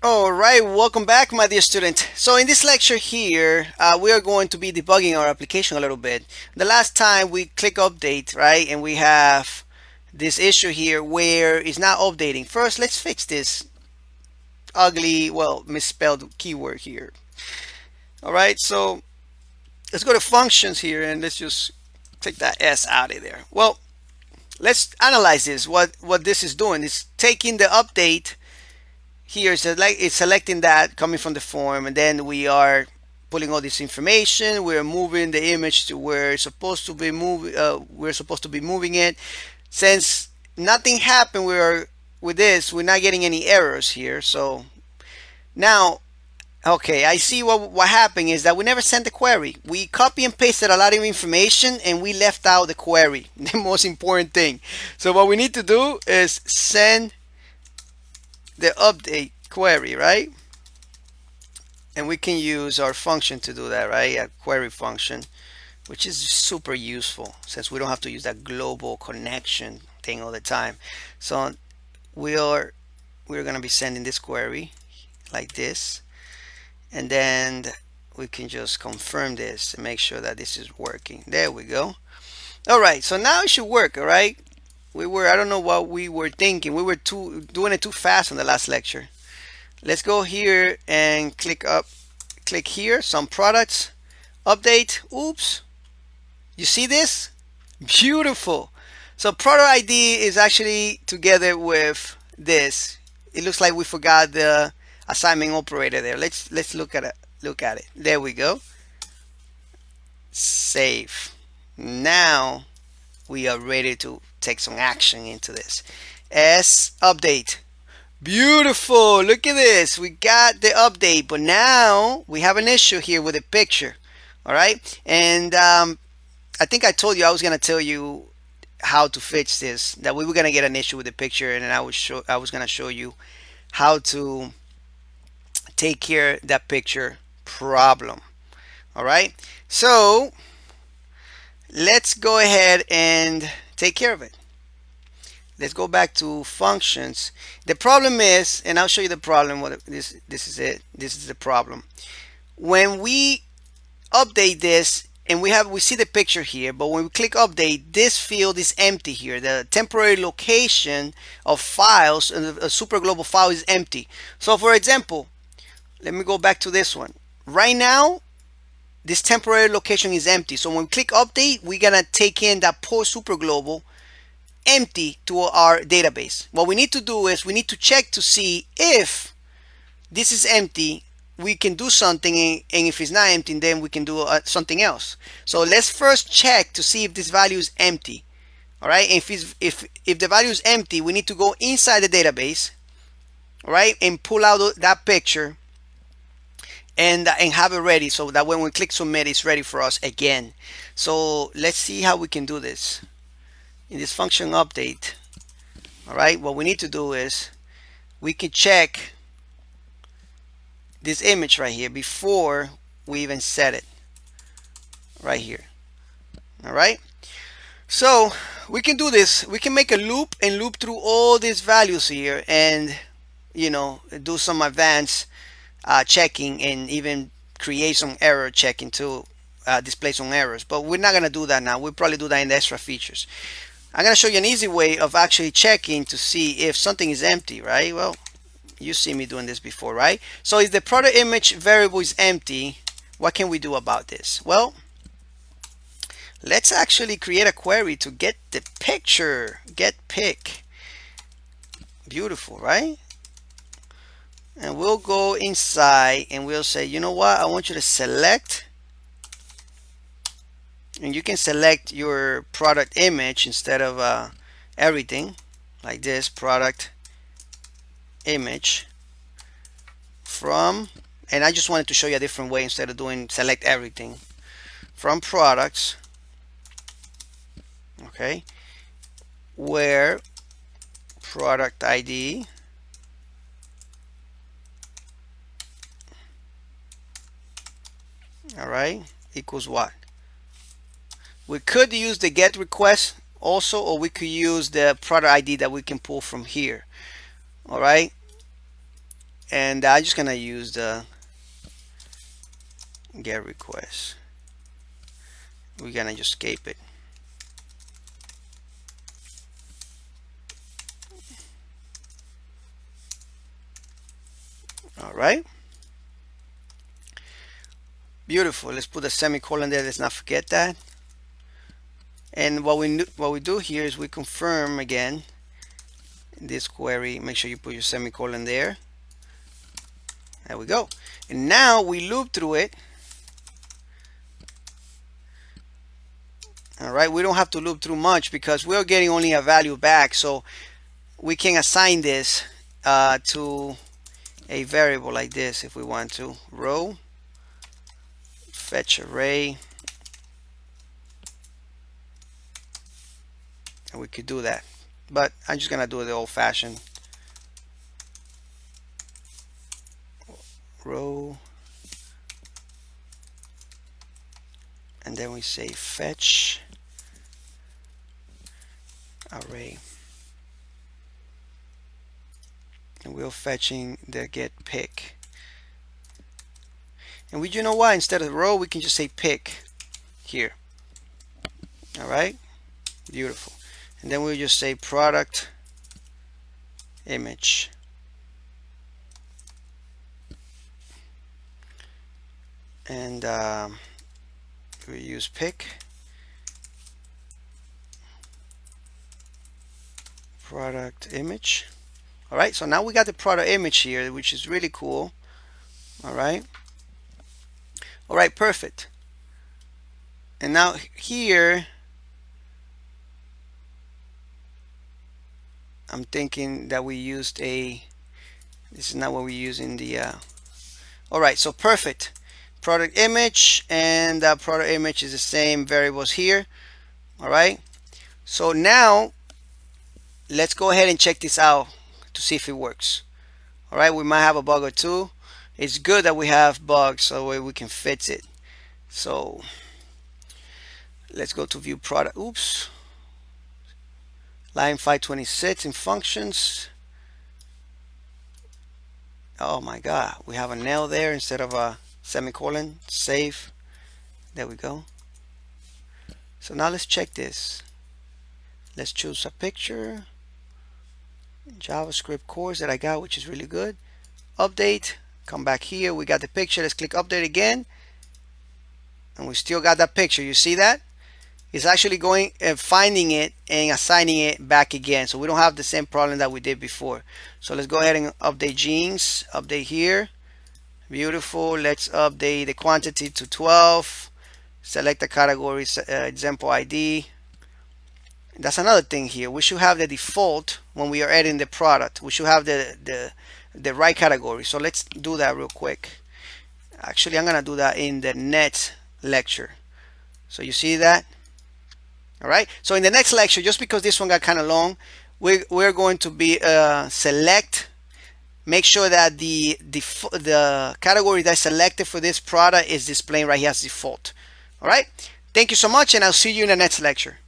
All right, welcome back, my dear student. So in this lecture here, we are going to be debugging our application a little bit. The last time we click update, right, and we have this issue here where it's not updating. First, let's fix this ugly, well, misspelled keyword here. All right, so let's go to functions here and let's just take that S out of there. Well, let's analyze this. What this is doing is taking the update here, so like it's selecting that coming from the form, and then we are pulling all this information. We're moving the image to where it's supposed to be we're supposed to be moving it. Since nothing happened, with this, we're not getting any errors here. So now, okay, I see what happened is that we never sent the query. We copy and pasted a lot of information and we left out the query, the most important thing. So what we need to do is send the update query, right? And we can use our function to do that, right? A query function, which is super useful since we don't have to use that global connection thing all the time. So we are we're going to be sending this query like this, and then we can just confirm this and make sure that this is working. There we go. All right, so now it should work. All right, I don't know what we were thinking. We were doing it too fast on the last lecture. Let's go here and click here, some products, update. Oops, you see this? Beautiful. So product ID is actually together with this. It looks like we forgot the assignment operator there. Let's look at it. Look at it. There we go. Save. Now we are ready to take some action into this. S update. Beautiful. Look at this. We got the update, but now we have an issue here with the picture. All right. And I think I told you I was going to tell you how to fix this, that we were going to get an issue with the picture, and then I was going to show you how to take care of that picture problem. All right. So let's go ahead and take care of it. Let's go back to functions. The problem is, and I'll show you the problem. What this is it. This is the problem. When we update this, and we see the picture here, but when we click update, this field is empty here. The temporary location of files and a super global file is empty. So for example, let me go back to this one. Right now, this temporary location is empty. So when we click update, we're gonna take in that post super global empty to our database. What we need to do is we need to check to see if this is empty, we can do something, and if it's not empty, then we can do something else. So let's first check to see if this value is empty. All right, if the value is empty, we need to go inside the database, all right, and pull out that picture and have it ready so that when we click submit, it's ready for us again. So let's see how we can do this in this function update. All right, what we need to do is we can check this image right here before we even set it right here. All right, so we can do this. We can make a loop and loop through all these values here, and do some advanced checking, and even create some error checking to display some errors. But we're not going to do that now. We'll probably do that in the extra features. I'm going to show you an easy way of actually checking to see if something is empty, right? Well, you see me doing this before, right? So if the product image variable is empty, what can we do about this? Well, let's actually create a query to get the picture, get pic. Beautiful, right? And we'll go inside and we'll say, you know what? I want you to select, and you can select your product image instead of everything, like this, product image from, and I just wanted to show you a different way instead of doing select everything, from products, okay, where product ID all right equals what? We could use the get request also, or we could use the product ID that we can pull from here. All right, and I'm just gonna use the get request. We're gonna just escape it. All right, beautiful. Let's put a semicolon there. Let's not forget that. And what we do here is we confirm again this query. Make sure you put your semicolon there. There we go. And now we loop through it. All right, we don't have to loop through much because we're getting only a value back, so we can assign this to a variable like this if we want to. Row fetch array, and we could do that, but I'm just gonna do it the old-fashioned row, and then we say fetch array, and we're fetching the get pick. And you know what, instead of row we can just say pick here. All right, beautiful. And then we'll just say product image, and we use pick product image. All right, so now we got the product image here, which is really cool. All right, perfect. And now here I'm thinking that we used this is not what we use in the all right, so perfect. Product image, and product image is the same variables here. All right, so now let's go ahead and check this out to see if it works. All right, we might have a bug or two. It's good that we have bugs so we can fix it. So let's go to view product. Oops, line 526 in functions. Oh my god, we have a nail there instead of a semicolon. Save. There we go. So now let's check this. Let's choose a picture, JavaScript course that I got, which is really good. Update, come back here, we got the picture. Let's click update again, and we still got that picture. You see that? It's actually going and finding it and assigning it back again, so we don't have the same problem that we did before. So let's go ahead and update genes. Update here. Beautiful. Let's update the quantity to 12. Select the category, example ID. That's another thing here. We should have the default when we are adding the product. We should have the right category. So let's do that real quick. Actually, I'm gonna do that in the next lecture. So you see that? All right, so in the next lecture, just because this one got kind of long, we're going to be select, make sure that the category that's selected for this product is displaying right here as default. All right, thank you so much, and I'll see you in the next lecture.